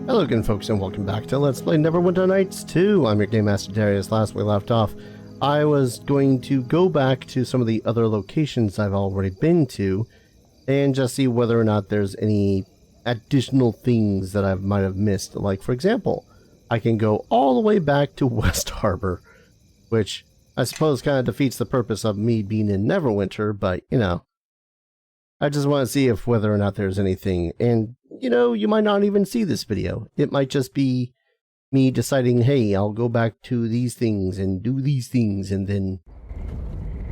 Hello again, folks, and welcome back to Let's Play Neverwinter Nights 2. I'm your Game Master Darius. Last we left off, I was going to go back to some of the other locations I've already been to and just see whether or not there's any additional things that I might have missed. Like, for example, I can go all the way back to West Harbor, which I suppose kind of defeats the purpose of me being in Neverwinter, but, you know, I just want to see if whether or not there's anything, and, you know, you might not even see this video. It might just be me deciding, hey, I'll go back to these things and do these things, and then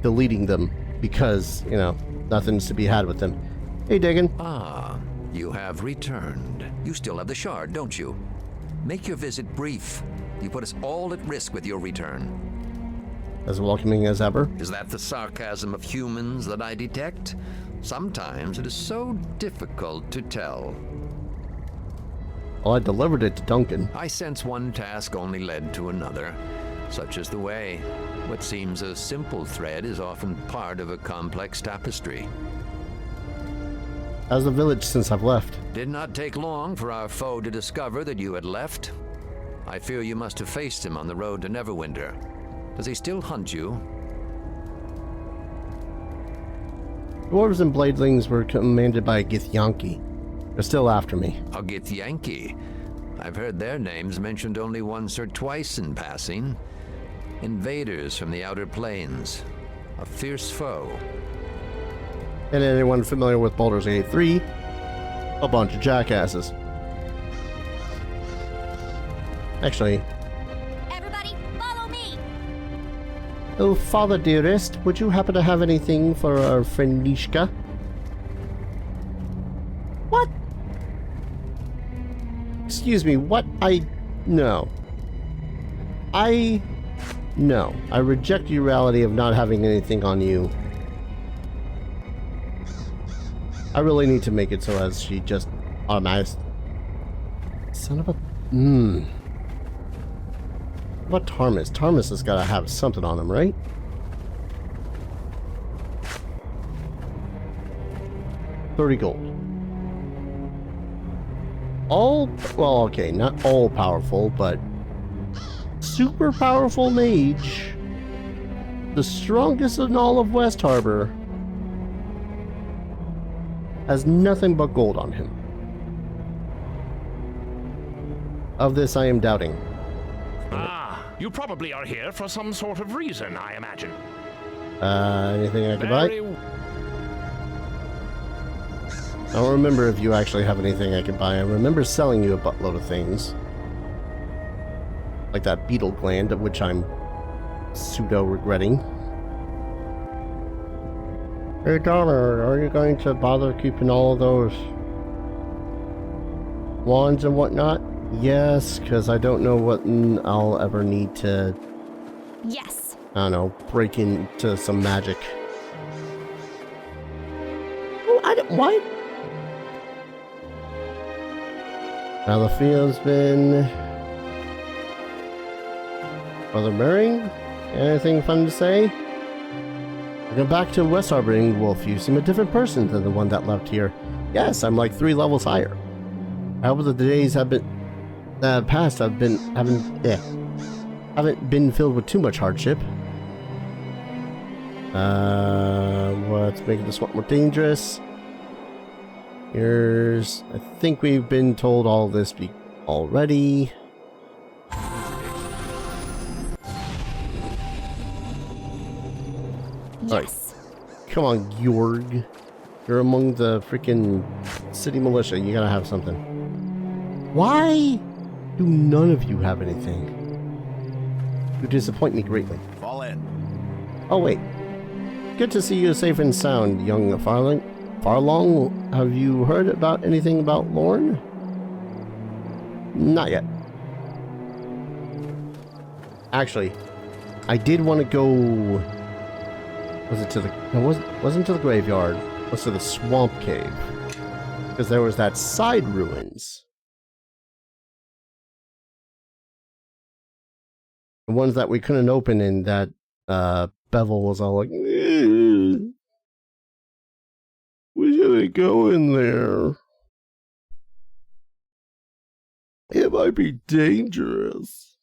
deleting them, because, you know, nothing's to be had with them. Hey, Dagon. Ah, you have returned. You still have the shard, don't you? Make your visit brief. You put us all at risk with your return. As welcoming as ever. Is that the sarcasm of humans that I detect? Sometimes it is so difficult to tell. Well, I delivered it to Duncan. I sense one task only led to another. Such is the way. What seems a simple thread is often part of a complex tapestry. How's the village since I've left? Did not take long for our foe to discover that you had left. I fear you must have faced him on the road to Neverwinter. Does he still hunt you? Dwarves and Bladelings were commanded by a Githyanki. They're still after me. A Githyanki. I've heard their names mentioned only once or twice in passing. Invaders from the outer plains. A fierce foe. And anyone familiar with Baldur's Gate 3? A bunch of jackasses. Actually... Oh, Father dearest, would you happen to have anything for our friend Nishka? What? Excuse me, what? No. No. I reject the reality of not having anything on you. I really need to make it so as she just automatically... Son of a... What about Tarmus? Tarmus has got to have something on him, right? $30 gold. Well, okay, not all powerful, but super powerful mage. The strongest in all of West Harbor. Has nothing but gold on him. Of this I am doubting. You probably are here for some sort of reason, I imagine. Anything I can buy? I don't remember if you actually have anything I can buy. I remember selling you a buttload of things. Like that beetle gland, of which I'm pseudo-regretting. Hey, daughter, are you going to bother keeping all of those wands and whatnot? Yes, because I don't know what I'll ever need to... Yes. I don't know, break into some magic. Oh, what? Now the field's been... Brother Murray? Anything fun to say? I go back to West Harbor, Wolf. You seem a different person than the one that left here. Yes, I'm like 3 levels higher. I hope that the days have been... past haven't been filled with too much hardship. What's making this one more dangerous? I think we've been told all this already. Yes. Alright. Come on, Georg. You're among the freaking city militia. You gotta have something. Why do none of you have anything? You disappoint me greatly. Fall in. Oh, wait. Good to see you safe and sound, young Farlong. Have you heard about anything about Lorne? Not yet. Actually, I did want to go... Was it to the... No, wasn't to the graveyard. It was to the swamp cave. Because there was that side ruins. The ones that we couldn't open, and that Bevel was all like, we should go in there. It might be dangerous.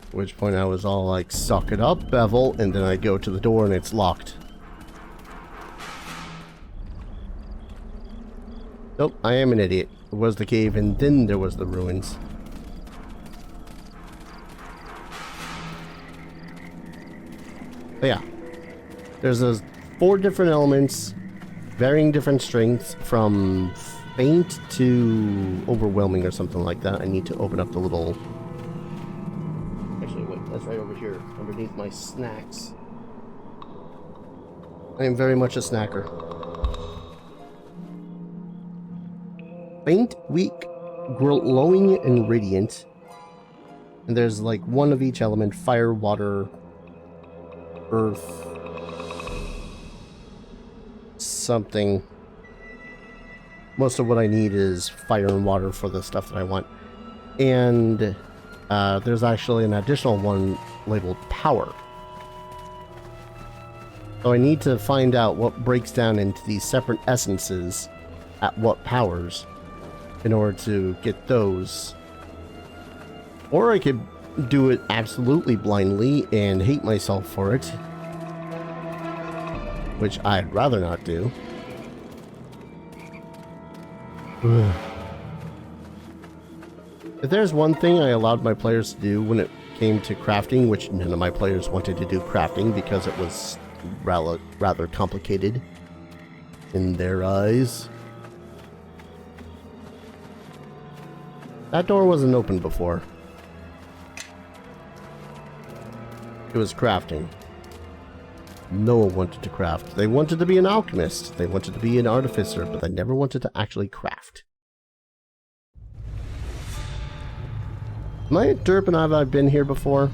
At which point I was all like, suck it up, Bevel, and then I go to the door and it's locked. Nope, I am an idiot. It was the cave and then there was the ruins. But yeah. There's those 4 different elements, varying different strengths, from faint to overwhelming or something like that. I need to open up the little... Actually, wait, that's right over here, underneath my snacks. I am very much a snacker. Faint, weak, glowing, and radiant. And there's like 1 of each element: fire, water, earth, something. Most of what I need is fire and water for the stuff that I want. And there's actually an additional one labeled power. So I need to find out what breaks down into these separate essences at what powers in order to get those. Or I could do it absolutely blindly and hate myself for it, which I'd rather not do. If there's one thing I allowed my players to do when it came to crafting, which none of my players wanted to do crafting because it was rather complicated in their eyes. That door wasn't open before. It was crafting. No one wanted to craft. They wanted to be an alchemist. They wanted to be an artificer, but they never wanted to actually craft. Am I at Derp and have I been here before?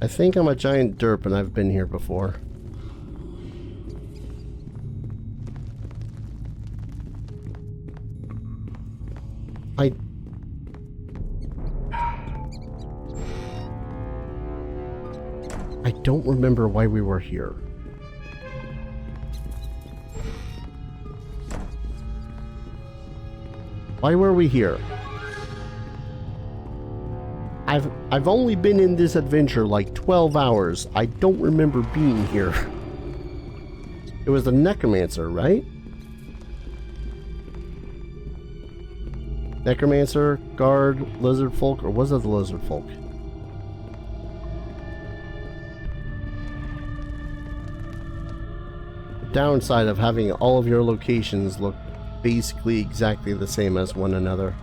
I think I'm a giant derp and I've been here before. I don't remember why we were here. Why were we here? I've only been in this adventure like 12 hours. I don't remember being here. It was the Necromancer, right? Necromancer, Guard, Lizard Folk, or was it the Lizard Folk? The downside of having all of your locations look basically exactly the same as one another.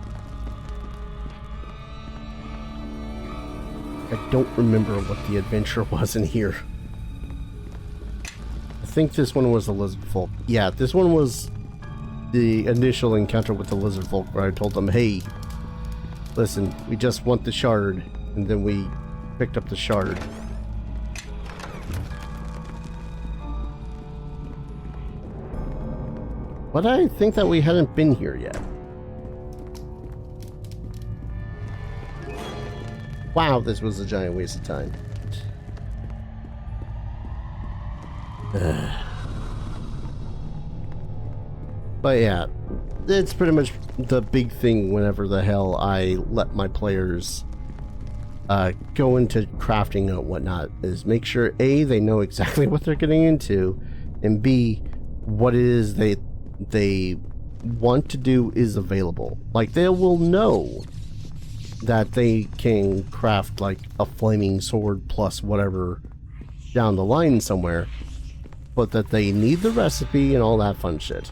I don't remember what the adventure was in here. I think this one was the Lizard Folk. Yeah, this one was the initial encounter with the Lizard Folk where I told them, hey, listen, we just want the shard, and then we picked up the shard. But I think that we hadn't been here yet. Wow, this was a giant waste of time. But yeah, it's pretty much the big thing whenever the hell I let my players go into crafting and whatnot, is make sure A, they know exactly what they're getting into, and B, what it is they want to do is available. Like, they will know that they can craft like a flaming sword plus whatever down the line somewhere, but that they need the recipe and all that fun shit.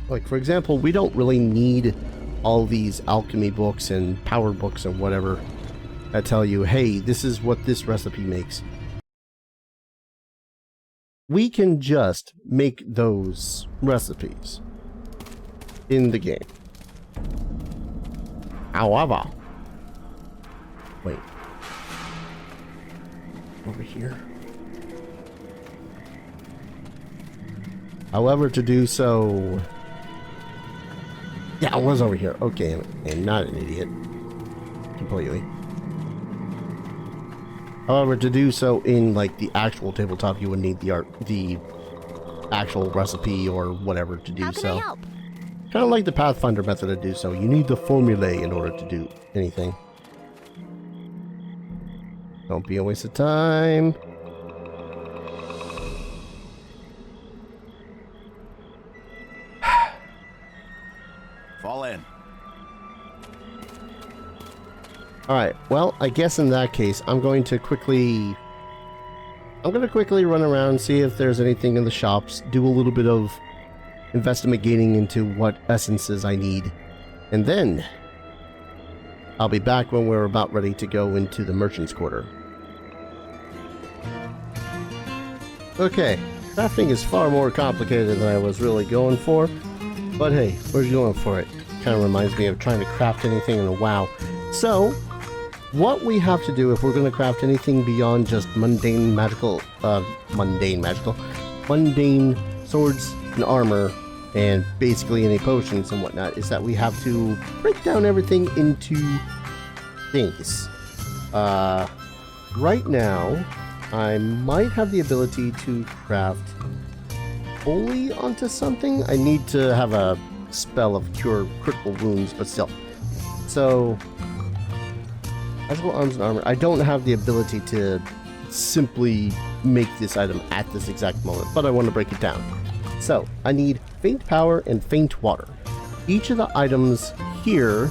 Like, for example, we don't really need all these alchemy books and power books and whatever that tell you, hey, this is what this recipe makes. We can just make those recipes in the game. However, wait, over here. However, to do so, yeah, I was over here. Okay, I'm not an idiot. completely. However, to do so in like the actual tabletop, you would need the actual recipe or whatever to do How can so. I help? Kind of like the Pathfinder method to do so. You need the formulae in order to do anything. Don't be a waste of time. Fall in. Alright, well, I guess in that case, I'm going to quickly run around, see if there's anything in the shops, do a little bit of investigating into what essences I need, and then I'll be back when we're about ready to go into the merchant's quarter. Okay, crafting is far more complicated than I was really going for, but hey, we're going for it. Kind of reminds me of trying to craft anything in a WoW. So, what we have to do if we're going to craft anything beyond just mundane swords and armor and basically any potions and whatnot is that we have to break down everything into things. Right now, I might have the ability to craft holy onto something. I need to have a spell of cure critical wounds, but still. So, magical arms and armor. I don't have the ability to simply make this item at this exact moment, but I want to break it down. So, I need faint power and faint water. Each of the items here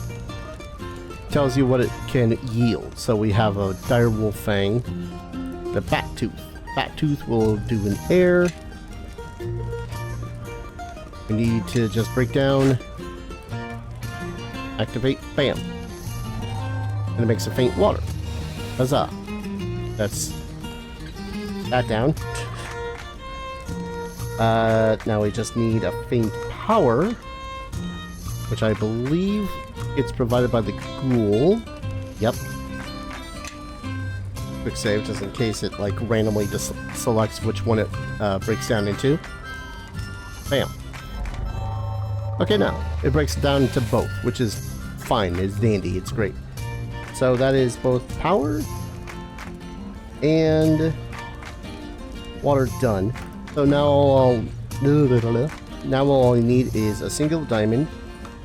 tells you what it can yield. So we have a direwolf fang, the bat tooth. Bat tooth will do an air. We need to just break down, activate, bam. And it makes a faint water. Huzzah. That's that down. Now we just need a faint power, which I believe it's provided by the ghoul. Yep. Quick save just in case it like randomly just selects which one it breaks down into. Bam. Okay, now it breaks it down to both, which is fine. It's dandy. It's great. So that is both power and water done. So now all I need is a single diamond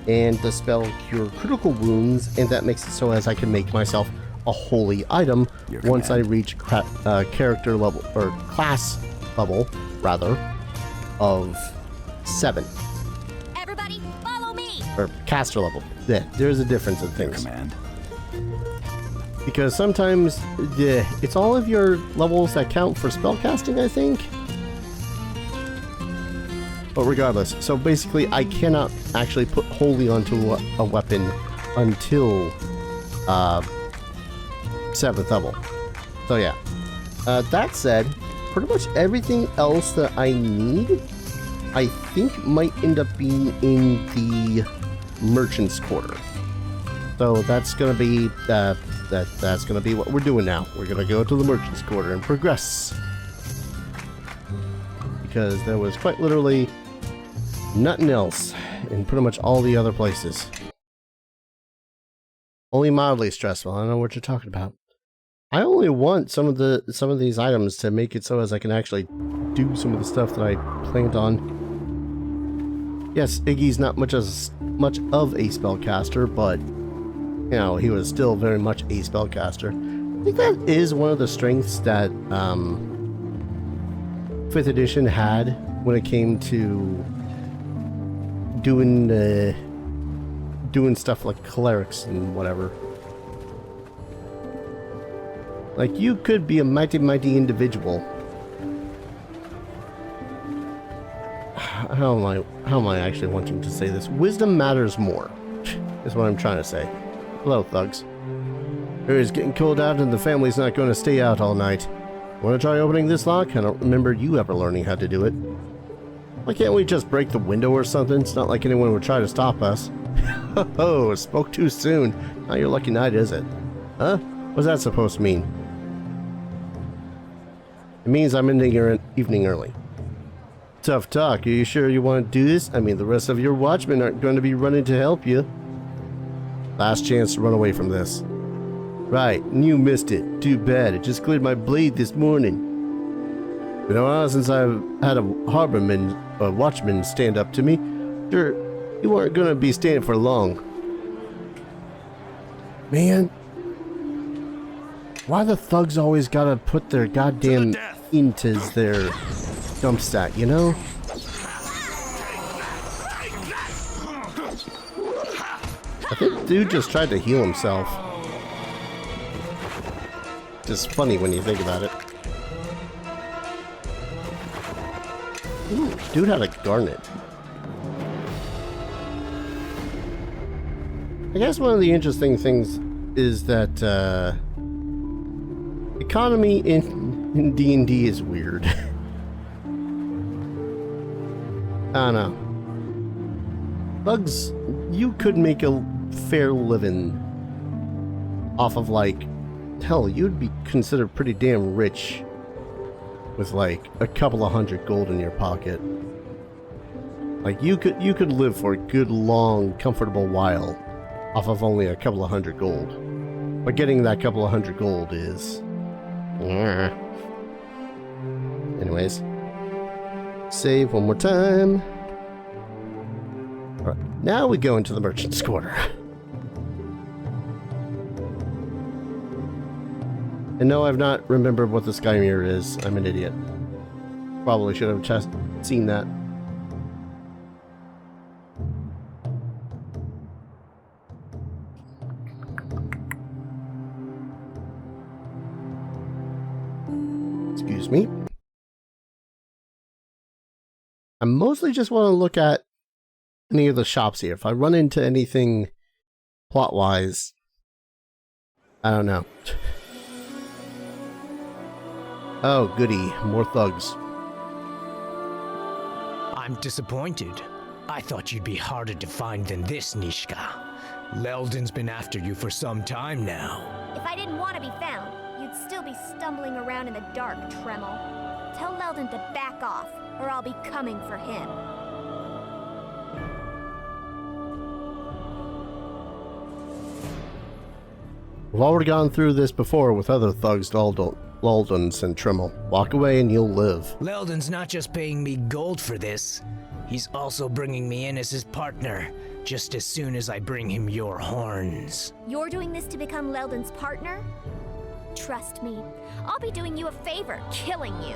and the spell Cure Critical Wounds, and that makes it so as I can make myself a holy item once I reach character level, or class level, rather, of 7. Everybody, follow me! Or caster level. Yeah, there's a difference in things. Command. Because sometimes it's all of your levels that count for spellcasting, I think. But regardless, so basically I cannot actually put holy onto a weapon until 7th level. So yeah. That said, pretty much everything else that I need, I think might end up being in the merchant's quarter. So that's gonna be that's gonna be what we're doing now. We're gonna go to the merchant's quarter and progress, because there was quite literally nothing else in pretty much all the other places. Only mildly stressful. I don't know what you're talking about. I only want some of these items to make it so as I can actually do some of the stuff that I planned on. Yes, Iggy's not much of a spellcaster, but you know, he was still very much a spellcaster. I think that is one of the strengths that 5th edition had when it came to doing stuff like clerics and whatever. Like, you could be a mighty individual. How am I actually wanting to say this? Wisdom matters more, is what I'm trying to say. Hello, thugs. It's getting cold out and the family's not going to stay out all night. Want to try opening this lock? I don't remember you ever learning how to do it. Why can't we just break the window or something? It's not like anyone would try to stop us. Oh, spoke too soon. Not your lucky night, is it? Huh? What's that supposed to mean? It means I'm ending your evening early. Tough talk. Are you sure you want to do this? I mean, the rest of your watchmen aren't going to be running to help you. Last chance to run away from this. Right, and you missed it. Too bad. It just cleared my blade this morning. Been a while since I've had a watchman stand up to me. Sure, you aren't gonna be staying for long. Man, why the thugs always gotta put their goddamn int as their dump stat, you know? I think dude just tried to heal himself. Just funny when you think about it. Ooh, dude had a garnet. I guess one of the interesting things is that economy in D&D is weird. I don't know. Bugs, you could make a fair living off of, like, hell, you'd be considered pretty damn rich with like a couple of hundred gold in your pocket. Like you could live for a good, long, comfortable while off of only a couple of hundred gold. But getting that couple of hundred gold is... Anyways. Save one more time. Alright, now we go into the merchant's quarter. And no, I've not remembered what the sky mirror is. I'm an idiot. Probably should have just seen that. Excuse me. I mostly just want to look at any of the shops here. If I run into anything plot-wise, I don't know. Oh, goody. More thugs. I'm disappointed. I thought you'd be harder to find than this, Nishka. Leldon's been after you for some time now. If I didn't want to be found, you'd still be stumbling around in the dark, Tremel. Tell Leldon to back off, or I'll be coming for him. We've already gone through this before with other thugs, Leldon's and Tremel. Walk away and you'll live. Leldon's not just paying me gold for this. He's also bringing me in as his partner, just as soon as I bring him your horns. You're doing this to become Leldon's partner? Trust me, I'll be doing you a favor, killing you.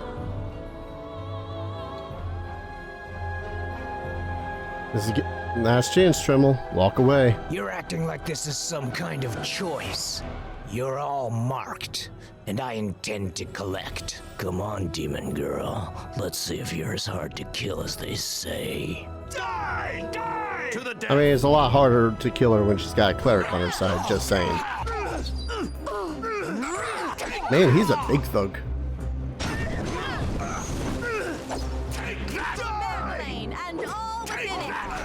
This is last chance, Tremel. Walk away. You're acting like this is some kind of choice. You're all marked, and I intend to collect. Come on, demon girl. Let's see if you're as hard to kill as they say. Die! Die! To the death! I mean, it's a lot harder to kill her when she's got a cleric on her side, just saying. Man, he's a big thug.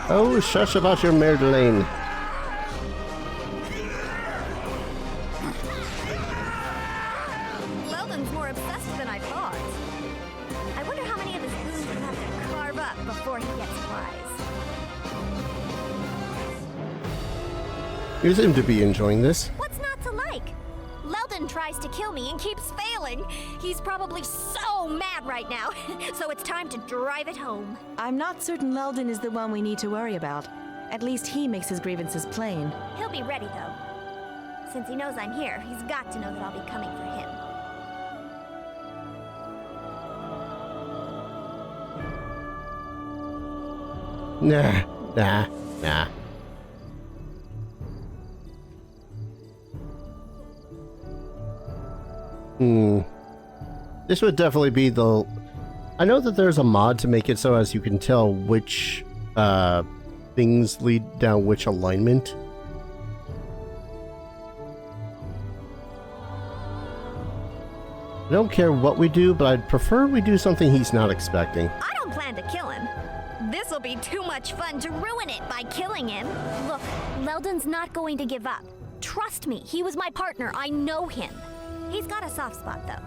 Oh, shush about your Mare Delane. Leldon's more obsessed than I thought. I wonder how many of his wounds he'll have to carve up before he gets wise. You seem to be enjoying this. What's not to like? Leldon tries to kill me and keeps failing. He's probably so mad right now, so it's time to drive it home. I'm not certain Leldon is the one we need to worry about. At least he makes his grievances plain. He'll be ready, though. Since he knows I'm here, he's got to know that I'll be coming for him. Nah. This would definitely be the... I know that there's a mod to make it so as you can tell which things lead down which alignment. I don't care what we do, but I'd prefer we do something he's not expecting. I don't plan to kill him. This'll be too much fun to ruin it by killing him. Look, Leldon's not going to give up. Trust me, he was my partner. I know him. He's got a soft spot, though.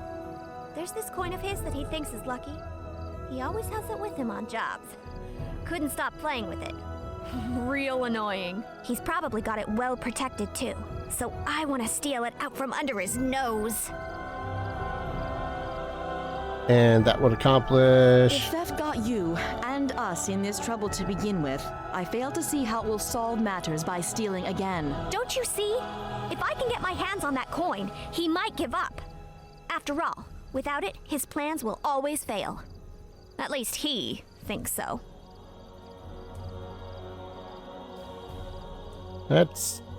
There's this coin of his that he thinks is lucky. He always has it with him on jobs. Couldn't stop playing with it. Real annoying. He's probably got it well protected, too. so I want to steal it out from under his nose. And that would accomplish... If theft got you and us in this trouble to begin with, I fail to see how it will solve matters by stealing again. Don't you see? If I can get my hands on that coin, he might give up. After all, without it, his plans will always fail. At least he thinks so. That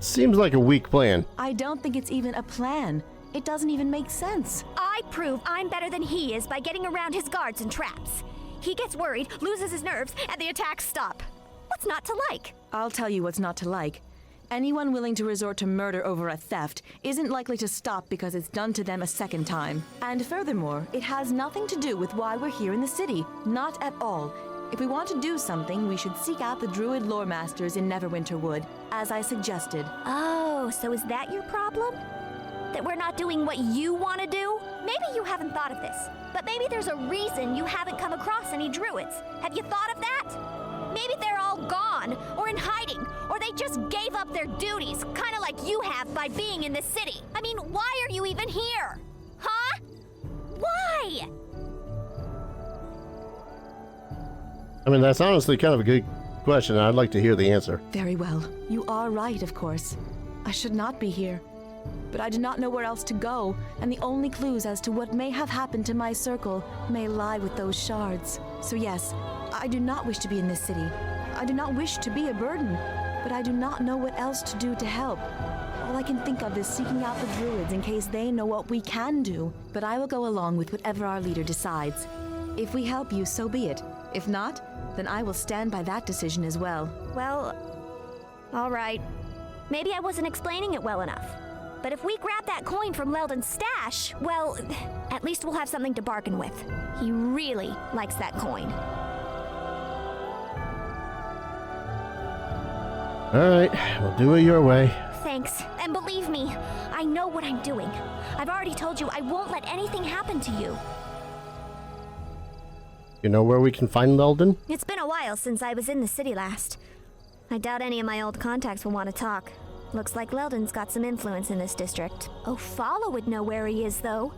seems like a weak plan. I don't think it's even a plan. It doesn't even make sense. I prove I'm better than he is by getting around his guards and traps. He gets worried, loses his nerves, and the attacks stop. What's not to like? I'll tell you what's not to like. Anyone willing to resort to murder over a theft isn't likely to stop because it's done to them a second time. And furthermore, it has nothing to do with why we're here in the city. Not at all. If we want to do something, we should seek out the Druid lore masters in Neverwinter Wood, as I suggested. Oh, so is that your problem? That we're not doing what you want to do? Maybe you haven't thought of this, but maybe there's a reason you haven't come across any druids. Have you thought of that? Maybe they're all gone, or in hiding, or they just gave up their duties, kind of like you have by being in this city. I mean, why are you even here? Huh? Why? I mean, that's honestly kind of a good question. I'd like to hear the answer. Very well. You are right, of course. I should not be here. But I do not know where else to go, and the only clues as to what may have happened to my circle may lie with those shards. So yes, I do not wish to be in this city. I do not wish to be a burden, but I do not know what else to do to help. All I can think of is seeking out the druids in case they know what we can do. But I will go along with whatever our leader decides. If we help you, so be it. If not, then I will stand by that decision as well. Well, all right. Maybe I wasn't explaining it well enough. But if we grab that coin from Leldon's stash, well, at least we'll have something to bargain with. He really likes that coin. Alright, we'll do it your way. Thanks. And believe me, I know what I'm doing. I've already told you I won't let anything happen to you. You know where we can find Leldon? It's been a while since I was in the city last. I doubt any of my old contacts will want to talk. Looks like Leldon's got some influence in this district. Oh, Fala would know where he is, though.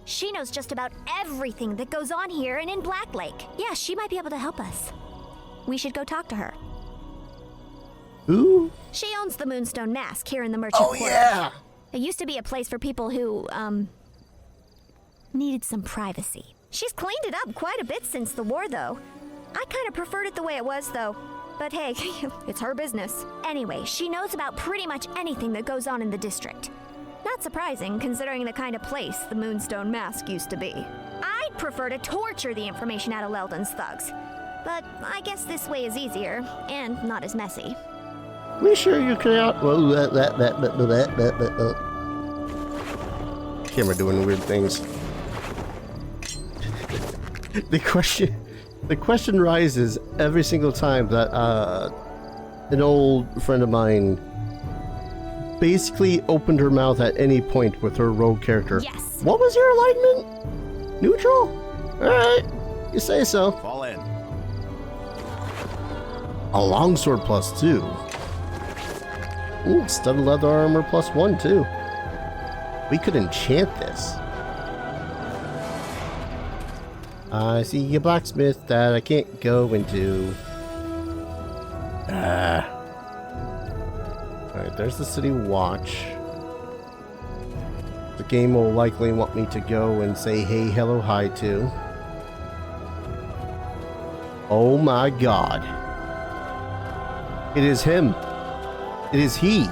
She knows just about everything that goes on here and in Black Lake. Yeah, she might be able to help us. We should go talk to her. Who? She owns the Moonstone Mask here in the Merchant Quarter. Yeah! It used to be a place for people who, needed some privacy. She's cleaned it up quite a bit since the war, though. I kind of preferred it the way it was, though. But hey, it's her business. Anyway, she knows about pretty much anything that goes on in the district. Not surprising, considering the kind of place the Moonstone Mask used to be. I'd prefer to torture the information out of Leldon's thugs. But I guess this way is easier, and not as messy. We sure you can out... Well, Camera doing weird things. The question rises every single time that an old friend of mine basically opened her mouth at any point with her rogue character. Yes. What was your alignment? Neutral? Alright, you say so. Fall in. A longsword +2. Ooh, studded leather armor +1 too. We could enchant this. I see a blacksmith that I can't go into. Alright, there's the city watch. The game will likely want me to go and say hey, hello, hi to. Oh my god. It is him. It is he.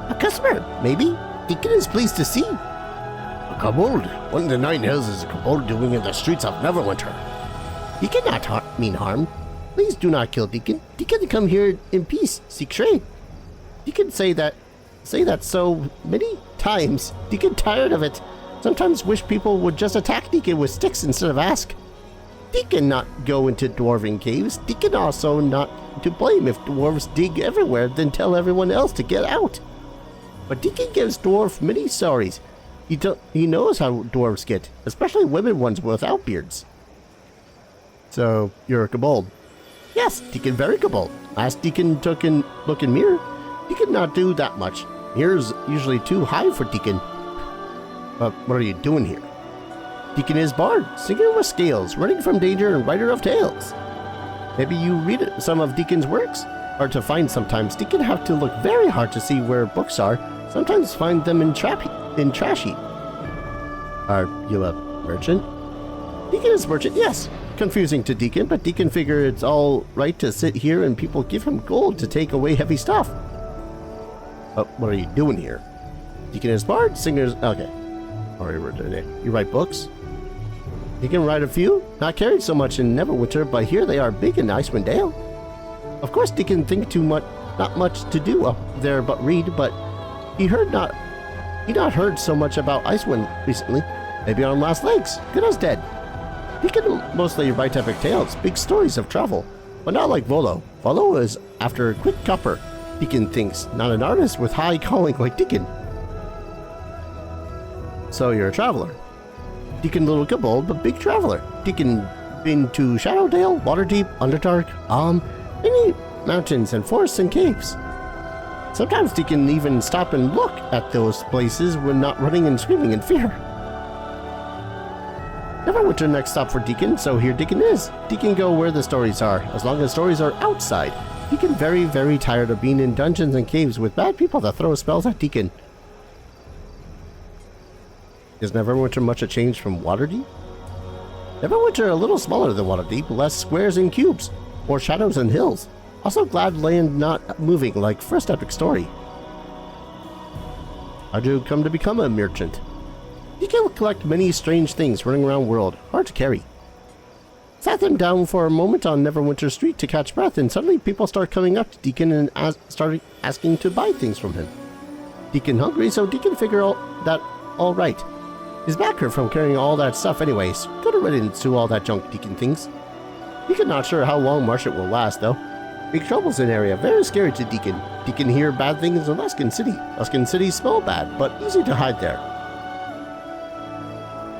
A customer, maybe? Deacon is pleased to see. A kobold. What in the nine hells is a kobold doing in the streets of Neverwinter? He cannot mean harm. Please do not kill Deacon. Deacon come here in peace, seek trade. Deacon say that so many times. Deacon tired of it. Sometimes wish people would just attack Deacon with sticks instead of ask. Deacon not go into dwarven caves. Deacon also not to blame if dwarves dig everywhere, then tell everyone else to get out. But Deacon gives dwarf many sorries. He knows how dwarves get, especially women ones without beards. So, you're a kobold. Yes, Deacon very kobold. Last Deacon took in look in mirror. Deacon not do that much. Here's usually too high for Deacon. But what are you doing here? Deacon is bard, singer with scales, running from danger and writer of tales. Maybe you read some of Deacon's works? Hard to find sometimes. Deacon have to look very hard to see where books are. Sometimes find them in trash heap. Are you a merchant? Deacon is merchant, yes. Confusing to Deacon, but Deacon figure it's all right to sit here and people give him gold to take away heavy stuff. But what are you doing here? Deacon is bard, singers... Okay. You write books? You can write a few. Not carried so much in Neverwinter, but here they are big in Icewind Dale. Of course, Deacon think too much, not much to do up there but read. But he not heard so much about Icewind recently. Maybe on last legs, good as dead. Deacon mostly write epic tales, big stories of travel, but not like Volo. Volo is after a quick copper. Deacon thinks, not an artist with high calling like Deacon. So you're a traveler. Deacon little kobold, but big traveler. Deacon been to Shadowdale, Waterdeep, Underdark, many mountains and forests and caves. Sometimes Deacon even stop and look at those places when not running and screaming in fear. Neverwinter next stop for Deacon, so here Deacon is. Deacon go where the stories are, as long as stories are outside. Deacon very, very tired of being in dungeons and caves with bad people that throw spells at Deacon. Is Neverwinter much a change from Waterdeep? Neverwinter a little smaller than Waterdeep, less squares and cubes, more shadows and hills. Also glad land not moving like first epic story. How'd you come to become a merchant? You can collect many strange things running around world, hard to carry. Sat them down for a moment on Neverwinter Street to catch breath, and suddenly people start coming up to Deacon and started asking to buy things from him. Deacon hungry, so Deacon figure all right. His back hurt from carrying all that stuff anyways. Good riddance to all that junk, Deacon thinks. Deacon not sure how long Marshall will last, though. Big troubles in area, very scary to Deacon. Deacon hear bad things in Luskan City. Luskan City smell bad, but easy to hide there.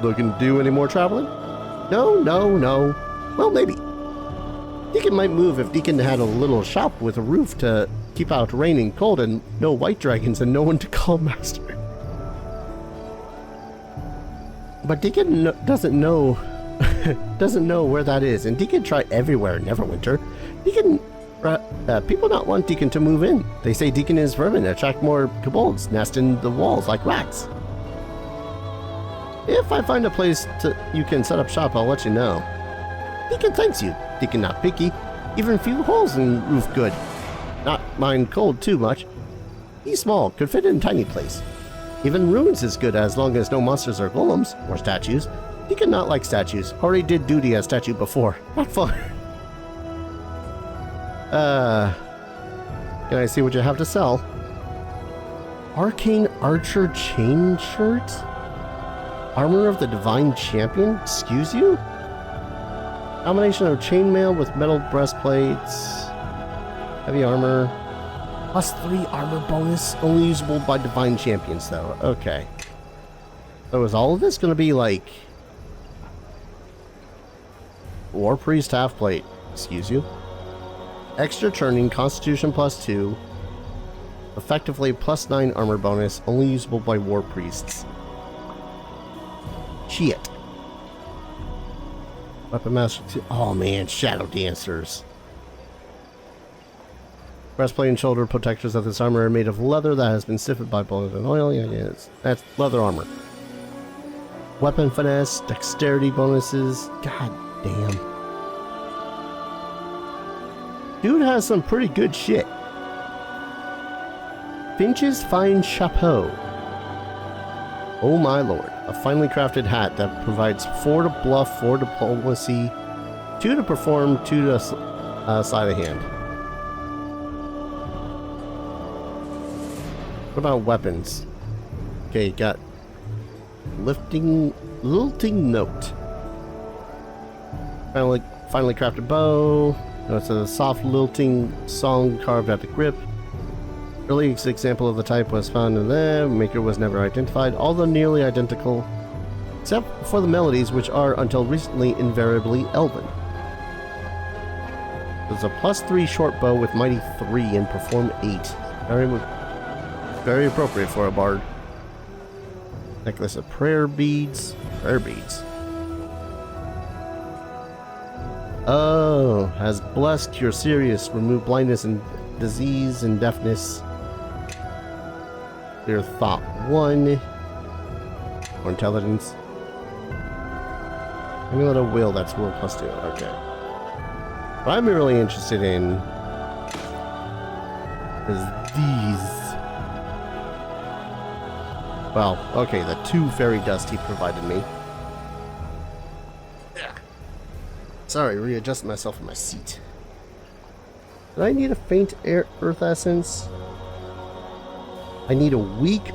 Looking to do any more traveling? No. Well, maybe. Deacon might move if Deacon had a little shop with a roof to keep out rain and cold and no white dragons and no one to call master. But Deacon doesn't know where that is, and Deacon try everywhere in Neverwinter. Deacon, people not want Deacon to move in. They say Deacon is vermin, attract more kobolds, nest in the walls like rats. If I find a place you can set up shop, I'll let you know. Deacon thanks you. Deacon not picky, even few holes in roof good. Not mind cold too much. He's small, could fit in tiny place. Even ruins is good as long as no monsters or golems or statues. Deacon not like statues. Already did duty as statue before. Not fun. Can I see what you have to sell? Arcane Archer chain shirt? Armor of the Divine Champion? Excuse you? Combination of chainmail with metal breastplates. Heavy armor. +3 armor bonus, only usable by Divine Champions, though. Okay. So is all of this going to be like... War Priest half plate. Excuse you. Extra turning, Constitution +2. Effectively +9 armor bonus, only usable by War Priests. Shit. Weapon Master 2. Oh man, Shadow Dancers. Breastplate and shoulder protectors of this armor are made of leather that has been sifted by bullets and oil. Yeah, that's leather armor. Weapon finesse, dexterity bonuses. God damn. Dude has some pretty good shit. Finch's Fine Chapeau. Oh my lord. A finely crafted hat that provides 4 to bluff, 4 to diplomacy, 2 to perform, 2 to sleight of hand. What about weapons? Okay, got lilting note. Finely crafted bow. It's a soft lilting song carved at the grip. Earliest example of the type was found in there. Maker was never identified, although nearly identical, except for the melodies, which are until recently invariably elven. There's a +3 short bow with mighty 3 and perform 8. Very appropriate for a bard. Necklace of prayer beads. Prayer beads. Oh, has blessed, cure serious, remove blindness and disease and deafness. Clear thought 1. Or intelligence. Amulet of will, that's will plus 2. Okay. What I'm really interested in is these. Well, okay, the 2 fairy dust he provided me. Yeah. Sorry, readjusting myself in my seat. Did I need a faint earth essence? I need a weak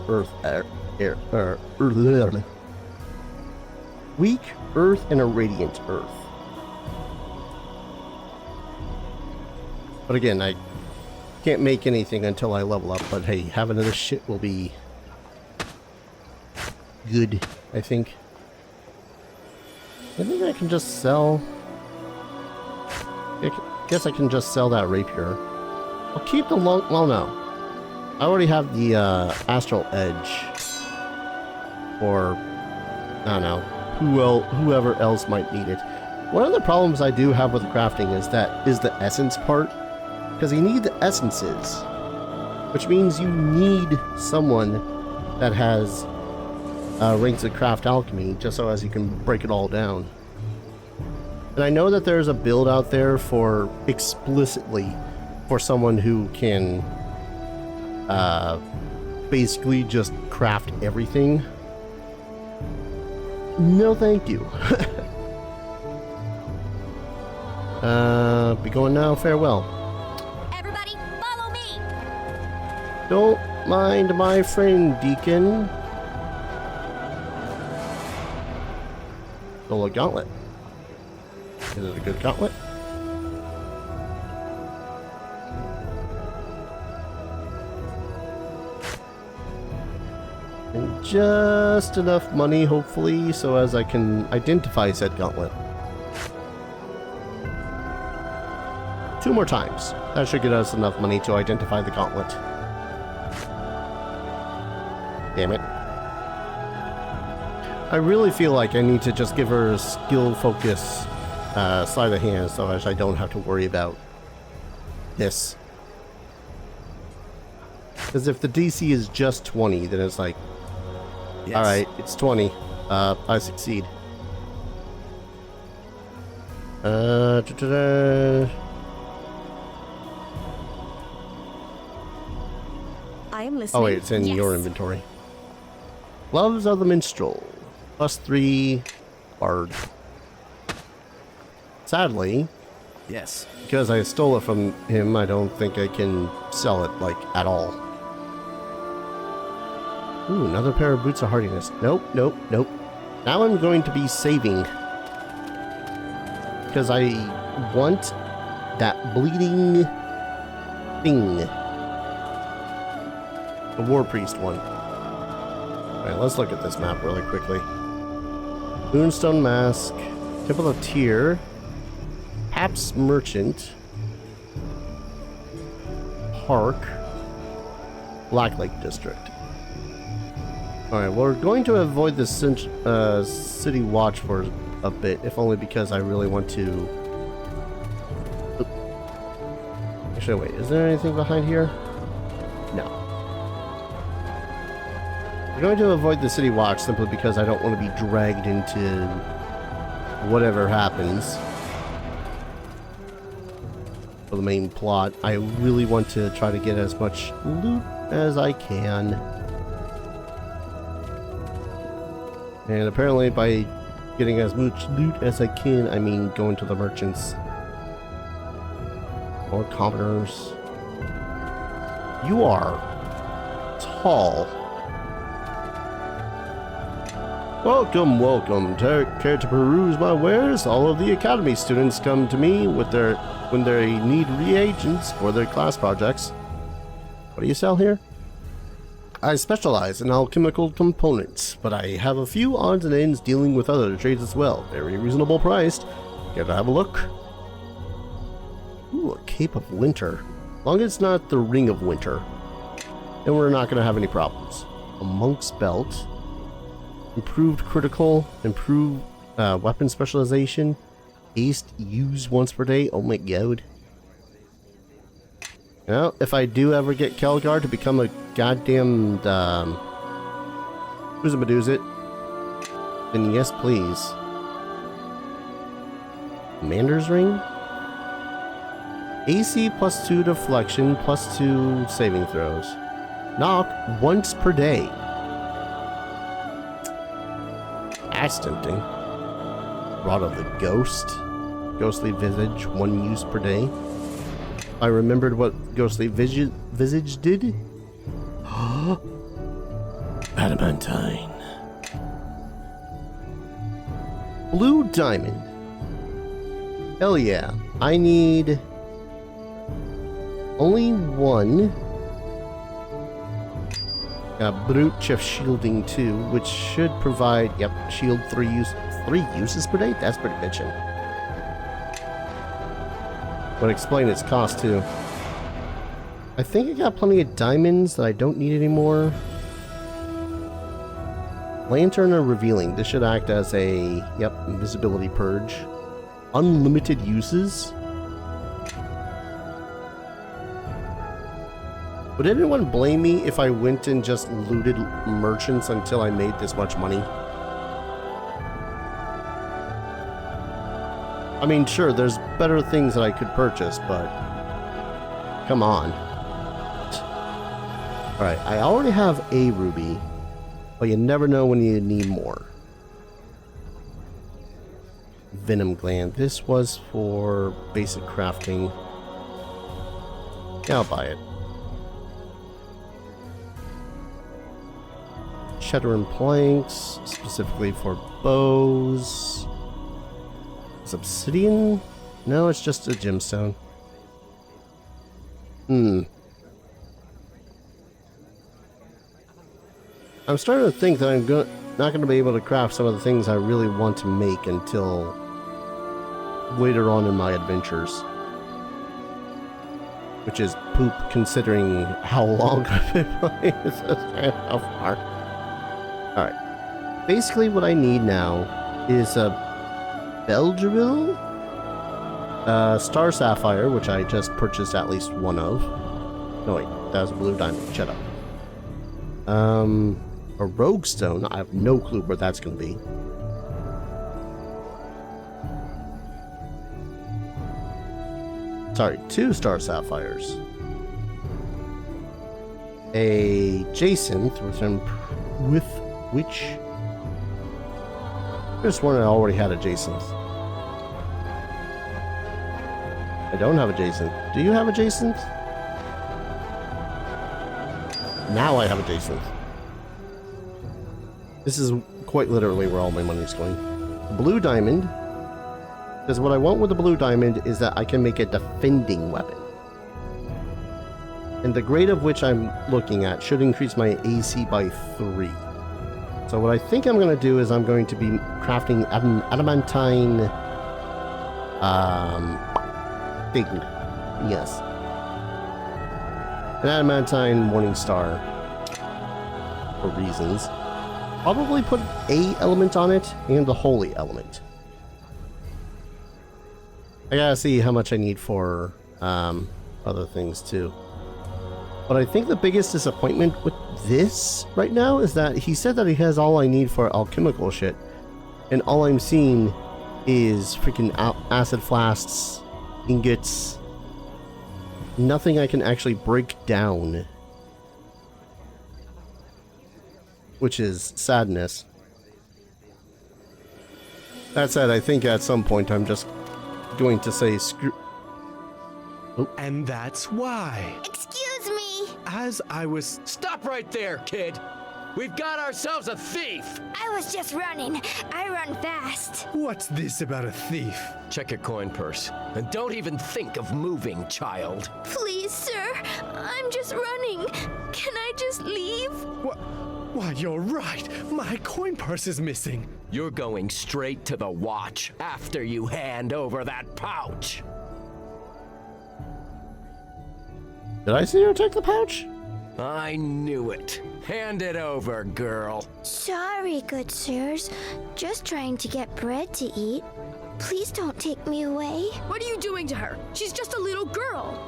weak earth and a radiant earth. But again, I can't make anything until I level up, but hey, having this shit will be good, I think. I think I can just sell... I guess I can just sell that rapier. I'll keep the long... Well, no. I already have the astral edge. Or... I don't know. Whoever else might need it. One of the problems I do have with crafting is the essence part. Because you need the essences. Which means you need someone that has ranks of craft alchemy, just so as you can break it all down. And I know that there's a build out there for explicitly for someone who can basically just craft everything. No thank you. Be going now, farewell. Everybody, follow me! Don't mind my friend, Deacon. Solo gauntlet. Is it a good gauntlet? And just enough money, hopefully, so as I can identify said gauntlet. 2 more times. That should get us enough money to identify the gauntlet. Damn it. I really feel like I need to just give her a skill focus sleight of hand so as I don't have to worry about this. Because if the DC is just 20, then it's like, yes. Alright, it's 20. I succeed. I am listening. Oh wait, it's in your inventory. Gloves of the Minstrel. +3 bard. Sadly, Yes. because I stole it from him, I don't think I can sell it, like, at all. Ooh, another pair of boots of hardiness. Nope, nope, nope. Now I'm going to be saving. Because I want that bleeding thing. The War Priest one. Alright, let's look at this map really quickly. Moonstone Mask, Temple of Tyr, Haps Merchant, Park, Black Lake District. Alright, we're going to avoid the City Watch for a bit, if only because I really want to... Actually, wait, is there anything behind here? No. We're going to avoid the City Watch simply because I don't want to be dragged into whatever happens for the main plot. I really want to try to get as much loot as I can. And apparently by getting as much loot as I can, I mean going to the merchants. Or commoners. You are tall. Welcome, welcome. Care to peruse my wares? All of the academy students come to me with when they need reagents for their class projects. What do you sell here? I specialize in alchemical components, but I have a few odds and ends dealing with other trades as well. Very reasonable priced. Care to have a look? Ooh, a Cape of Winter. Long as it's not the Ring of Winter. and we're not going to have any problems. A monk's belt. Improved critical, improved weapon specialization. Aced use once per day. Oh my god. Well, if I do ever get Kelgar to become a goddamn who's a Meduzit, then yes please. Commander's ring? AC +2 deflection, +2 saving throws. Knock once per day. That's tempting. Rod of the Ghost. Ghostly Visage, 1 use per day. I remembered what Ghostly Visage did. Adamantine. Blue Diamond. Hell yeah. I need only 1. Brute Chef Shielding 2, which should provide, yep, shield 3 uses per day? That's pretty bitchin'. Would explain its cost too. I think I got plenty of diamonds that I don't need anymore. Lantern or Revealing. This should act as a, yep, invisibility purge. Unlimited uses. Would anyone blame me if I went and just looted merchants until I made this much money? I mean, sure, there's better things that I could purchase, but come on. Alright, I already have a ruby, but you never know when you need more. Venom Gland. This was for basic crafting. Yeah, I'll buy it. Cheddar and planks, specifically for bows. Is obsidian? No, it's just a gemstone. I'm starting to think that I'm not going to be able to craft some of the things I really want to make until later on in my adventures. Which is poop considering how long I've been playing this and how far. Alright. Basically what I need now is a Beldril, Star Sapphire, which I just purchased at least 1 of. No wait, that was a blue diamond. Shut up. A Rogue Stone. I have no clue where that's going to be. Sorry, 2 Star Sapphires. A Jacinth, with which... I just wanted I already had a Jacinth. I don't have a Jacinth. Do you have a Jacinth? Now I have a Jacinth. This is quite literally where all my money's going. Blue Diamond. Because what I want with the Blue Diamond is that I can make a defending weapon. And the grade of which I'm looking at should increase my AC by 3. So what I think I'm going to do is I'm going to be crafting an adamantine thing. Yes. An adamantine Morning Star. For reasons. Probably put a element on it and the holy element. I gotta see how much I need for other things too. But I think the biggest disappointment with this right now is that he said that he has all I need for alchemical shit. And all I'm seeing is freaking acid flasks, ingots, nothing I can actually break down. Which is sadness. That said, I think at some point I'm just going to say screw... Oh. And that's why. Excuse me! As I was... Stop right there, kid! We've got ourselves a thief! I was just running. I run fast. What's this about a thief? Check your coin purse. And don't even think of moving, child. Please, sir. I'm just running. Can I just leave? What? Why, you're right. My coin purse is missing. You're going straight to the watch after you hand over that pouch. Did I see her take the pouch? I knew it. Hand it over, girl. Sorry, good sirs. Just trying to get bread to eat. Please don't take me away. What are you doing to her? She's just a little girl.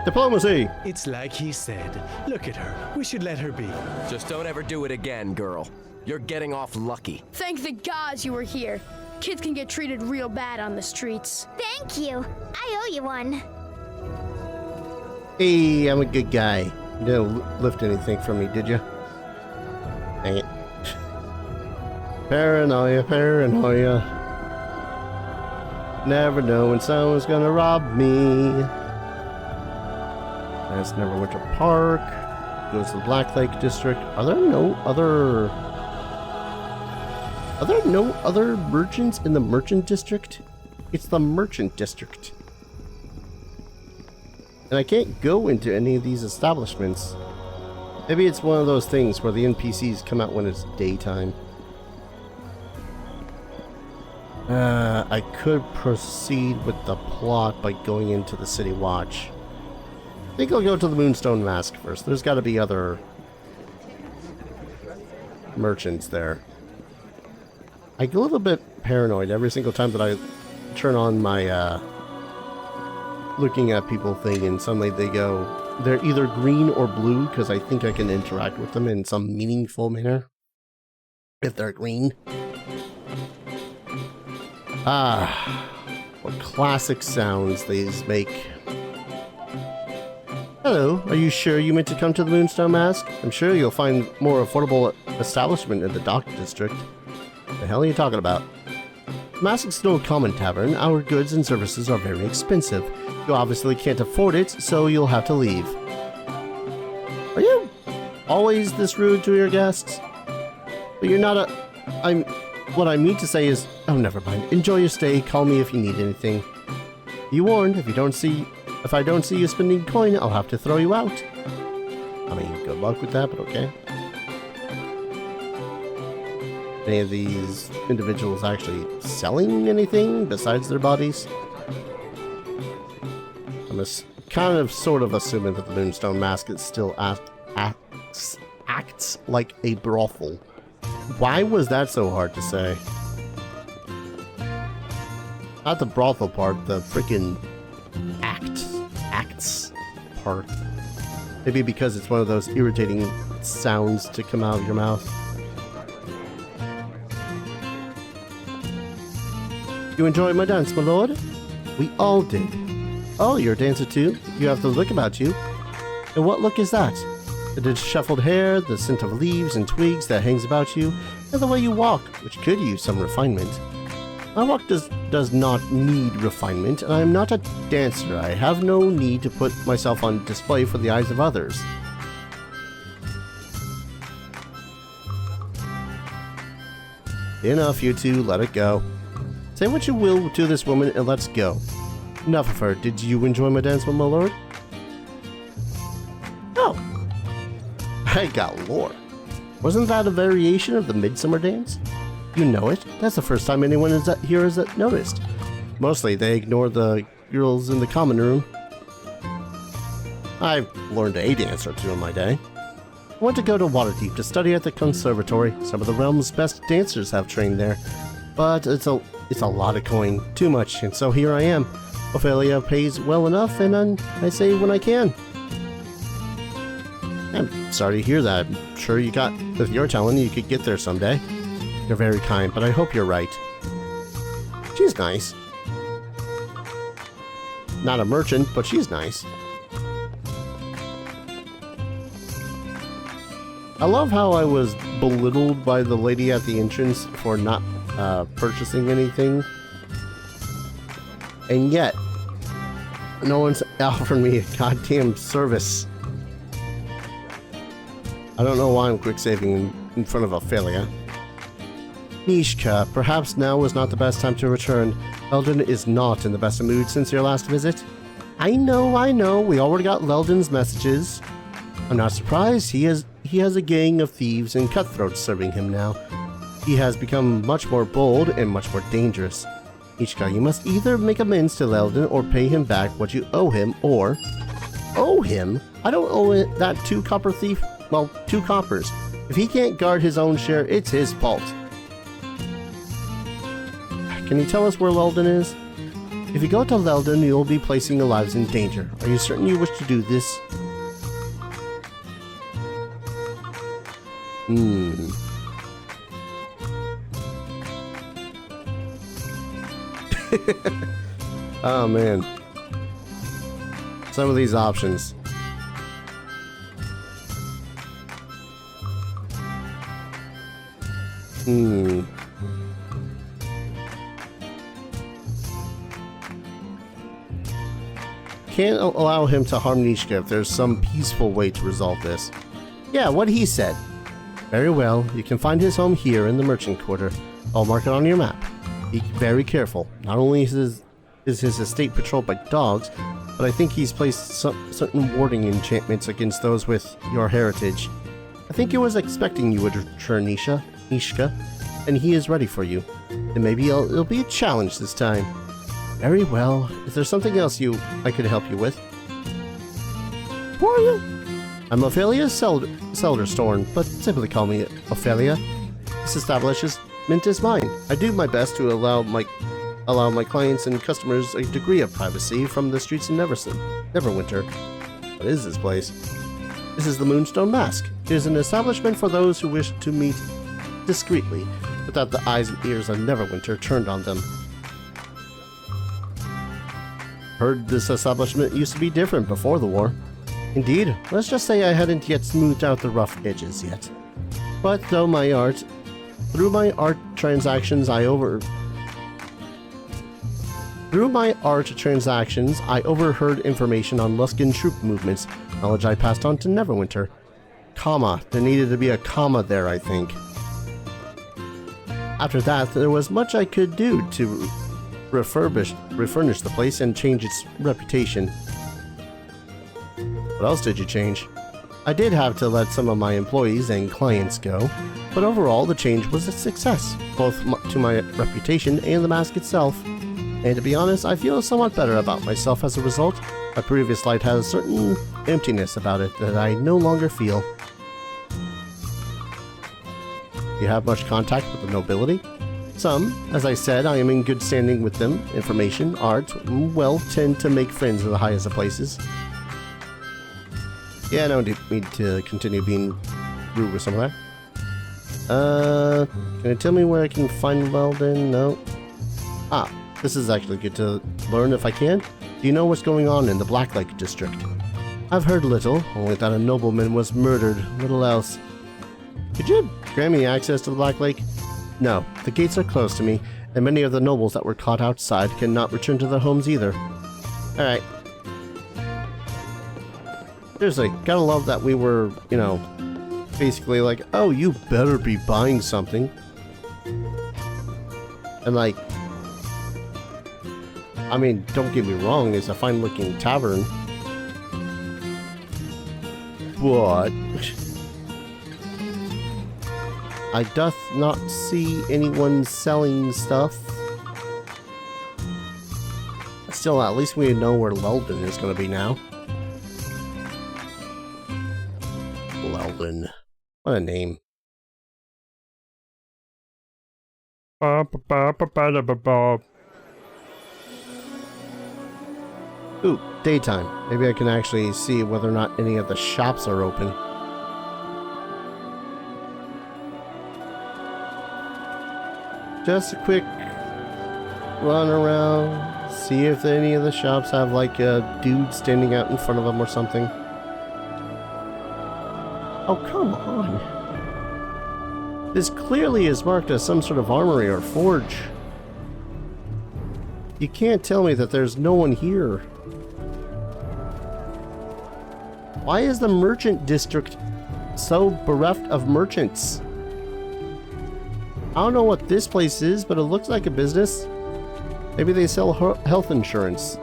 Diplomacy! It's like he said. Look at her. We should let her be. Just don't ever do it again, girl. You're getting off lucky. Thank the gods you were here. Kids can get treated real bad on the streets. Thank you. I owe you one. Hey, I'm a good guy. You didn't lift anything from me, did you? Dang it. Paranoia, paranoia. Never know when someone's gonna rob me. That's Neverwinter Park. Goes to the Black Lake District. Are there no other merchants in the Merchant District? It's the Merchant District. And I can't go into any of these establishments. Maybe it's one of those things where the NPCs come out when it's daytime. I could proceed with the plot by going into the City Watch. I think I'll go to the Moonstone Mask first. There's got to be other merchants there. I get a little bit paranoid every single time that I turn on my looking at people thing, and suddenly they're either green or blue, because I think I can interact with them in some meaningful manner if they're green. Ah, what classic sounds these make. Hello, are you sure you meant to come to the Moonstone Mask? I'm sure you'll find more affordable establishment in the Dock District. The hell are you talking about? Mask's no common tavern. Our goods and services are very expensive. You obviously can't afford it, so you'll have to leave. Are you always this rude to your guests? But you're not what I mean to say is, oh, never mind. Enjoy your stay. Call me if you need anything. Be warned, if I don't see you spending coin, I'll have to throw you out. I mean, good luck with that, but okay. Any of these individuals actually selling anything besides their bodies? I'm kind of sort of assuming that the Moonstone Mask is still acts like a brothel. Why was that so hard to say? Not the brothel part, the freaking acts part. Maybe because it's one of those irritating sounds to come out of your mouth. You enjoyed my dance, my lord? We all did. Oh, you're a dancer too? You have the look about you. And what look is that? The disheveled hair, the scent of leaves and twigs that hangs about you, and the way you walk, which could use some refinement. My walk does not need refinement, and I am not a dancer. I have no need to put myself on display for the eyes of others. Enough, you two, let it go. Say what you will to this woman and let's go. Enough of her. Did you enjoy my dance with my lord? Oh. I got lore. Wasn't that a variation of the Midsummer Dance? You know it. That's the first time anyone here has noticed. Mostly they ignore the girls in the common room. I've learned a dance or two in my day. I went to go to Waterdeep to study at the conservatory. Some of the realm's best dancers have trained there. But it's a lot of coin. Too much, and so here I am. Ophelia pays well enough, and I say when I can. I'm sorry to hear that. I'm sure with your talent, you could get there someday. You're very kind, but I hope you're right. She's nice. Not a merchant, but she's nice. I love how I was belittled by the lady at the entrance for not purchasing anything. And yet, no one's offered me a goddamn service. I don't know why I'm quick saving in front of Ophelia. Nishka, perhaps now was not the best time to return. Eldon is not in the best of mood since your last visit. I know, we already got Leldon's messages. I'm not surprised, he has a gang of thieves and cutthroats serving him now. He has become much more bold and much more dangerous. Nishka, you must either make amends to Leldon or pay him back what you owe him, or Owe him? I don't owe that 2 copper thief, well, 2 coppers. If he can't guard his own share, it's his fault. Can you tell us where Leldon is? If you go to Leldon, you'll be placing your lives in danger. Are you certain you wish to do this? Oh man. Some of these options. Can't allow him to harm Nishka if there's some peaceful way to resolve this. Yeah, what he said. Very well, you can find his home here in the merchant quarter. I'll mark it on your map. Be very careful. Not only is his estate patrolled by dogs, but I think he's placed certain warding enchantments against those with your heritage. I think he was expecting you would return, Nishka, and he is ready for you. And maybe it'll be a challenge this time. Very well. Is there something else I could help you with? Who are you? I'm Ophelia Selderstorn, but simply call me Ophelia. This establishment is mine. I do my best to allow my clients and customers a degree of privacy from the streets of Neverwinter. What is this place? This is the Moonstone Mask. It is an establishment for those who wish to meet discreetly, without the eyes and ears of Neverwinter turned on them. Heard this establishment used to be different before the war. Indeed, let's just say I hadn't yet smoothed out the rough edges yet. But through my art transactions, I overheard information on Luskan troop movements, knowledge I passed on to Neverwinter. Comma. There needed to be a comma there, I think. After that, there was much I could do to refurnish the place and change its reputation. What else did you change? I did have to let some of my employees and clients go, but overall the change was a success, both to my reputation and the mask itself. And to be honest, I feel somewhat better about myself as a result. My previous life has a certain emptiness about it that I no longer feel. You have much contact with the nobility? Some. As I said, I am in good standing with them. Information, art, tend to make friends in the highest of places. Yeah, I don't need to continue being rude with some of that. Can you tell me where I can find Weldon? No. Ah, this is actually good to learn if I can. Do you know what's going on in the Black Lake district? I've heard little, only that a nobleman was murdered, little else. Could you grant me access to the Black Lake? No, the gates are closed to me, and many of the nobles that were caught outside cannot return to their homes either. Alright. Seriously, gotta love that we were, you know, basically like, oh, you better be buying something. And like, I mean, don't get me wrong, it's a fine-looking tavern. But I doth not see anyone selling stuff. Still, at least we know where Leldon is going to be now. Leldon. What a name. Ooh, daytime. Maybe I can actually see whether or not any of the shops are open. Just a quick run around, see if any of the shops have like a dude standing out in front of them or something. Oh, come on. This clearly is marked as some sort of armory or forge. You can't tell me that there's no one here. Why is the merchant district so bereft of merchants? I don't know what this place is, but it looks like a business. Maybe they sell health insurance.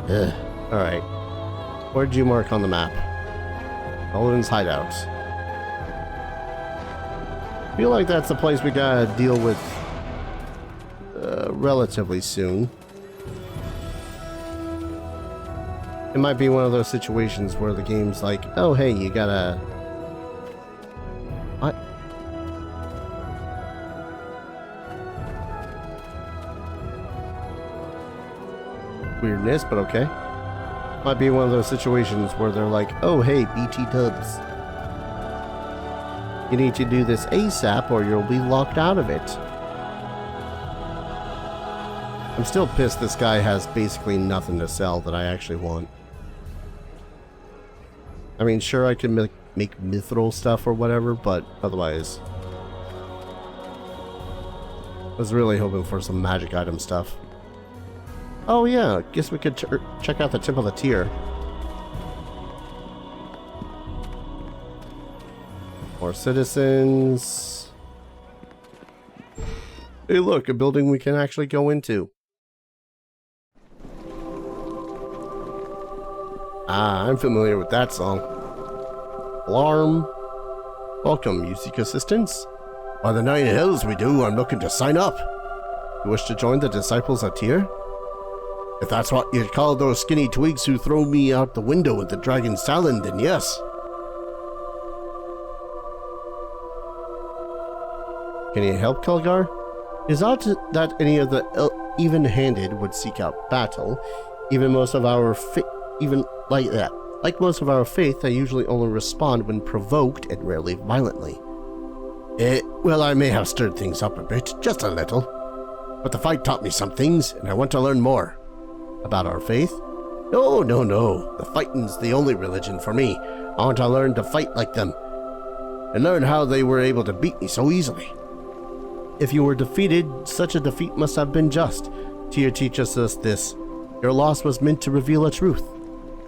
Ugh. Alright. Where did you mark on the map? Leldon's hideout. I feel like that's the place we gotta deal with relatively soon. It might be one of those situations where the game's like, oh hey, you gotta... What? Weirdness, but okay. Might be one of those situations where they're like, oh hey, BT dubs. You need to do this ASAP or you'll be locked out of it. I'm still pissed this guy has basically nothing to sell that I actually want. I mean, sure, I can make mithril stuff or whatever, but otherwise... I was really hoping for some magic item stuff. Oh yeah, guess we could check out the tip of the tier. More citizens. Hey look, a building we can actually go into. Ah, I'm familiar with that song. Alarm. Welcome, you seek assistance? By the 9 hells we do, I'm looking to sign up. You wish to join the Disciples of Tyr? If that's what you'd call those skinny twigs who throw me out the window with the dragon's talon, then yes. Can you help, Kelgar? It is odd that any of the even-handed would seek out battle. Even most of our like most of our faith, they usually only respond when provoked and rarely violently. Well, I may have stirred things up a bit, just a little. But the fight taught me some things, and I want to learn more. About our faith? No. The fighting's the only religion for me. I want to learn to fight like them. And learn how they were able to beat me so easily. If you were defeated, such a defeat must have been just. Tyr teaches us this. Your loss was meant to reveal a truth.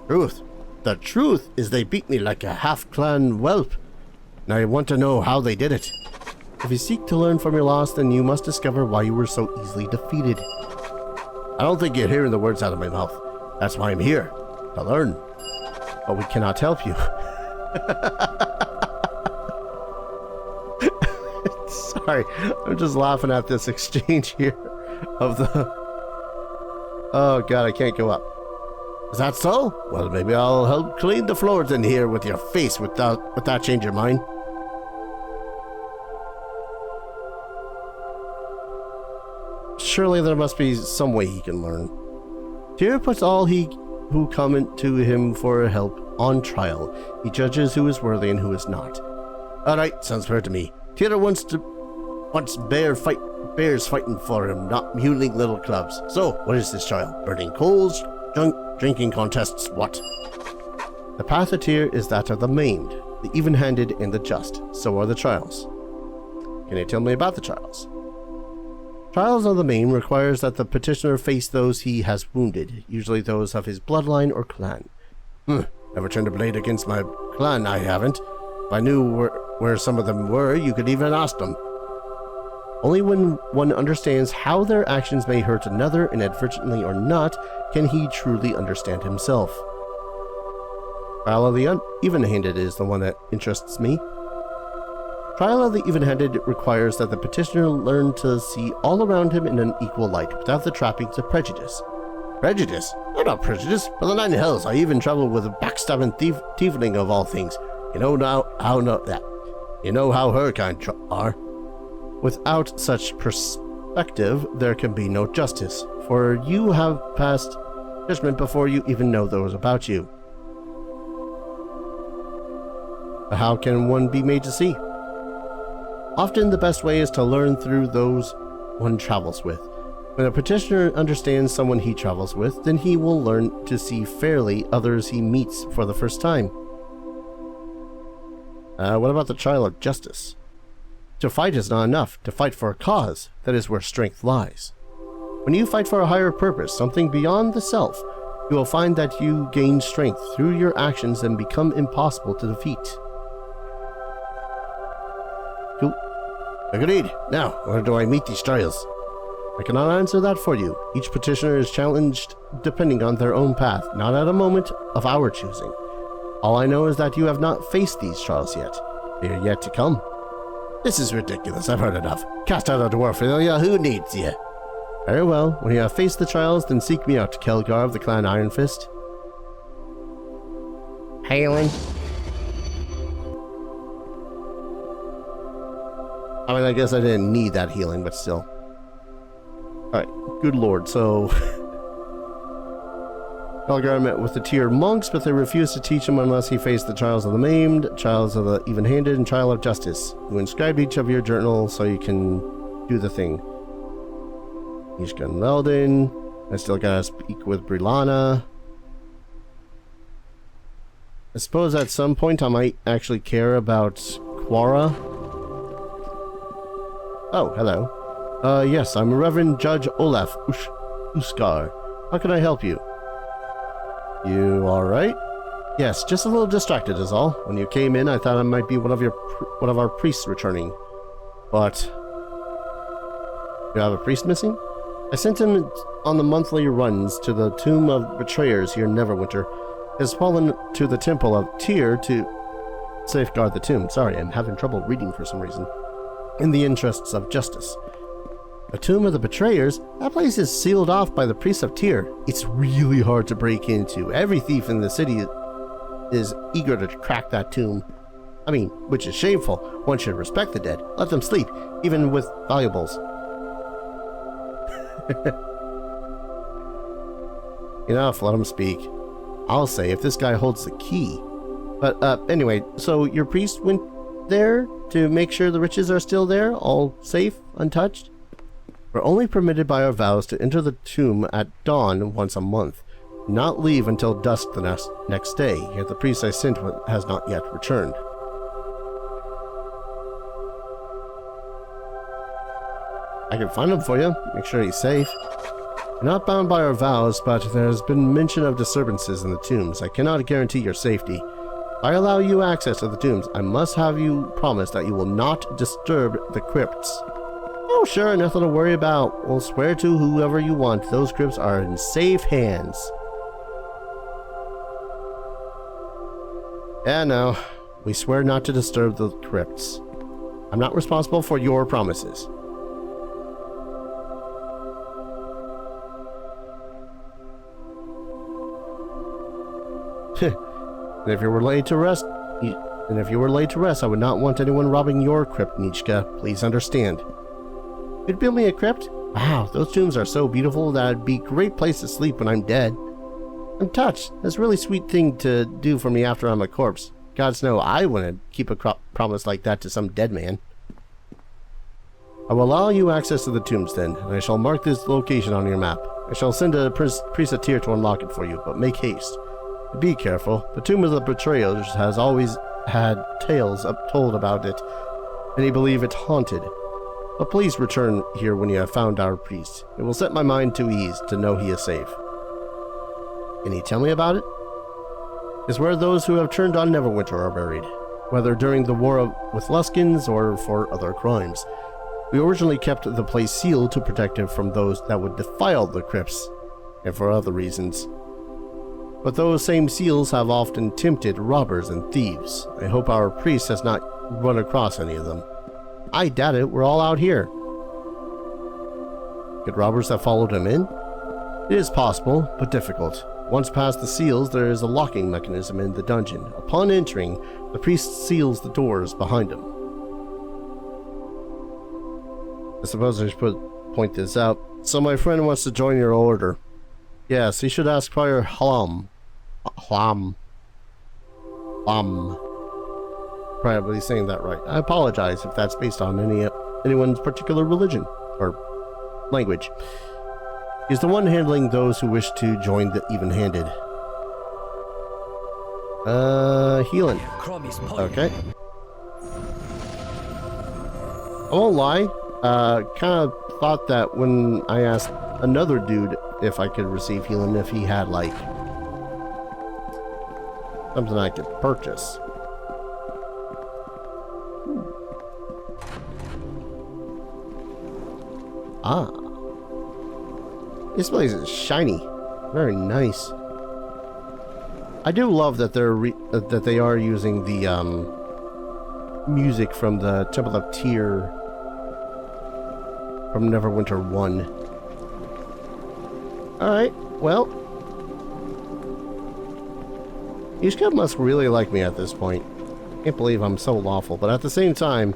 Truth? The truth is they beat me like a half-clan whelp. Now I want to know how they did it. If you seek to learn from your loss, then you must discover why you were so easily defeated. I don't think you're hearing the words out of my mouth. That's why I'm here. To learn. But we cannot help you. Sorry, I'm just laughing at this exchange here of the... Oh god, I can't go up. Is that so? Well, maybe I'll help clean the floors in here with your face would that change your mind? Surely there must be some way he can learn. Tyr puts all who come to him for help on trial. He judges who is worthy and who is not. Alright, sounds fair to me. Tyr wants bears fighting for him, not mewling little clubs. So, what is this trial? Burning coals? Drinking contests? What? The path of Tyr is that of the maimed, the even-handed, and the just. So are the trials. Can you tell me about the trials? Trials of the Main requires that the petitioner face those he has wounded, usually those of his bloodline or clan. Never turned a blade against my clan, I haven't. If I knew where some of them were, you could even ask them. Only when one understands how their actions may hurt another, inadvertently or not, can he truly understand himself. Trial of the Even-Handed is the one that interests me. Trial of the Even-Handed requires that the petitioner learn to see all around him in an equal light, without the trappings of prejudice. Prejudice? I'm not prejudiced. For the 9 hells, I even travel with a backstabbing tiefling of all things. You know how her kind are. Without such perspective, there can be no justice, for you have passed judgment before you even know those about you. But how can one be made to see? Often the best way is to learn through those one travels with. When a petitioner understands someone he travels with, then he will learn to see fairly others he meets for the first time. What about the trial of justice? To fight is not enough. To fight for a cause, that is where strength lies. When you fight for a higher purpose, something beyond the self, you will find that you gain strength through your actions and become impossible to defeat. Cool. Agreed. Now, where do I meet these trials? I cannot answer that for you. Each petitioner is challenged depending on their own path, not at a moment of our choosing. All I know is that you have not faced these trials yet. They are yet to come. This is ridiculous. I've heard enough. Cast out a dwarf, Ilya. Who needs you? Very well. When you have faced the trials, then seek me out, Kelgar of the clan Iron Fist. Healing. I mean, I guess I didn't need that healing, but still. Alright, good lord, so... Belgar met with the Tyr monks, but they refused to teach him unless he faced the trials of the maimed, trials of the even-handed, and trial of justice. You inscribed each of your journal so you can do the thing. Ishka and Leldon. I still gotta speak with Brilana. I suppose at some point I might actually care about Quara. Oh, hello. Yes, I'm Reverend Judge Olaf Uskar. How can I help you? You alright? Yes, just a little distracted is all. When you came in, I thought I might be one of our priests returning. But... You have a priest missing? I sent him on the monthly runs to the Tomb of Betrayers here in Neverwinter. He has fallen to the Temple of Tyr to safeguard the tomb. Sorry, I'm having trouble reading for some reason. In the interests of justice. The Tomb of the Betrayers? That place is sealed off by the priests of Tyr. It's really hard to break into. Every thief in the city is eager to crack that tomb. I mean, which is shameful. One should respect the dead. Let them sleep, even with valuables. Enough, let him speak. I'll say if this guy holds the key. But, anyway, so your priest went there to make sure the riches are still there, all safe, untouched? We're only permitted by our vows to enter the tomb at dawn once a month, not leave until dusk the next day, yet the priest I sent has not yet returned. I can find him for you, make sure he's safe. We're not bound by our vows, but there has been mention of disturbances in the tombs. I cannot guarantee your safety. If I allow you access to the tombs, I must have you promise that you will not disturb the crypts. Oh, sure, nothing to worry about. We'll swear to whoever you want. Those crypts are in safe hands. Yeah, no. We swear not to disturb the crypts. I'm not responsible for your promises. And if you were laid to rest, I would not want anyone robbing your crypt, Nichka. Please understand. You'd build me a crypt? Wow, those tombs are so beautiful that it'd be a great place to sleep when I'm dead. I'm touched. That's a really sweet thing to do for me after I'm a corpse. Gods know I wouldn't keep a promise like that to some dead man. I will allow you access to the tombs then, and I shall mark this location on your map. I shall send a priest of Tyr to unlock it for you, but make haste. Be careful. The Tomb of the Betrayers has always had tales told about it, many believe it haunted. But please return here when you have found our priest. It will set my mind to ease to know he is safe. Can you tell me about it? It's where those who have turned on Neverwinter are buried, whether during the war with Luskins or for other crimes. We originally kept the place sealed to protect it from those that would defile the crypts, and for other reasons. But those same seals have often tempted robbers and thieves. I hope our priest has not run across any of them. I doubt it, we're all out here. Good robbers that followed him in? It is possible, but difficult. Once past the seals, there is a locking mechanism in the dungeon. Upon entering, the priest seals the doors behind him. I suppose I should point this out. So my friend wants to join your order. Yes, he should ask Prior Hlam. Probably saying that right. I apologize if that's based on anyone's particular religion or language. He's the one handling those who wish to join the even-handed. Healing. Okay. I won't lie. Kind of thought that when I asked another dude if I could receive healing, if he had like something I could purchase. Ah. This place is shiny. Very nice. I do love that they are using the music from the Temple of Tyr from Neverwinter 1. Alright, well. Ishka must really like me at this point. Can't believe I'm so lawful, but at the same time,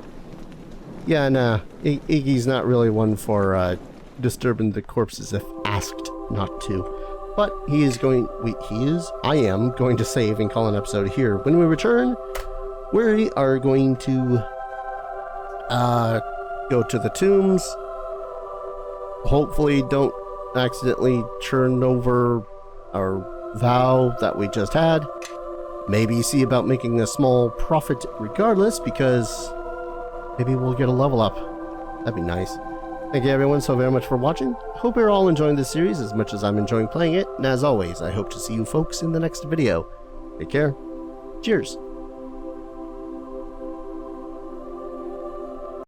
yeah, nah, Iggy's not really one for disturbing the corpses if asked not to. But he is going, I am going to save and call an episode here. When we return, we are going to go to the tombs. Hopefully don't accidentally turn over our vow that we just had. Maybe see about making a small profit regardless, because maybe we'll get a level up. That'd be nice. Thank you everyone so very much for watching. Hope you're all enjoying this series as much as I'm enjoying playing it. And as always, I hope to see you folks in the next video. Take care. Cheers.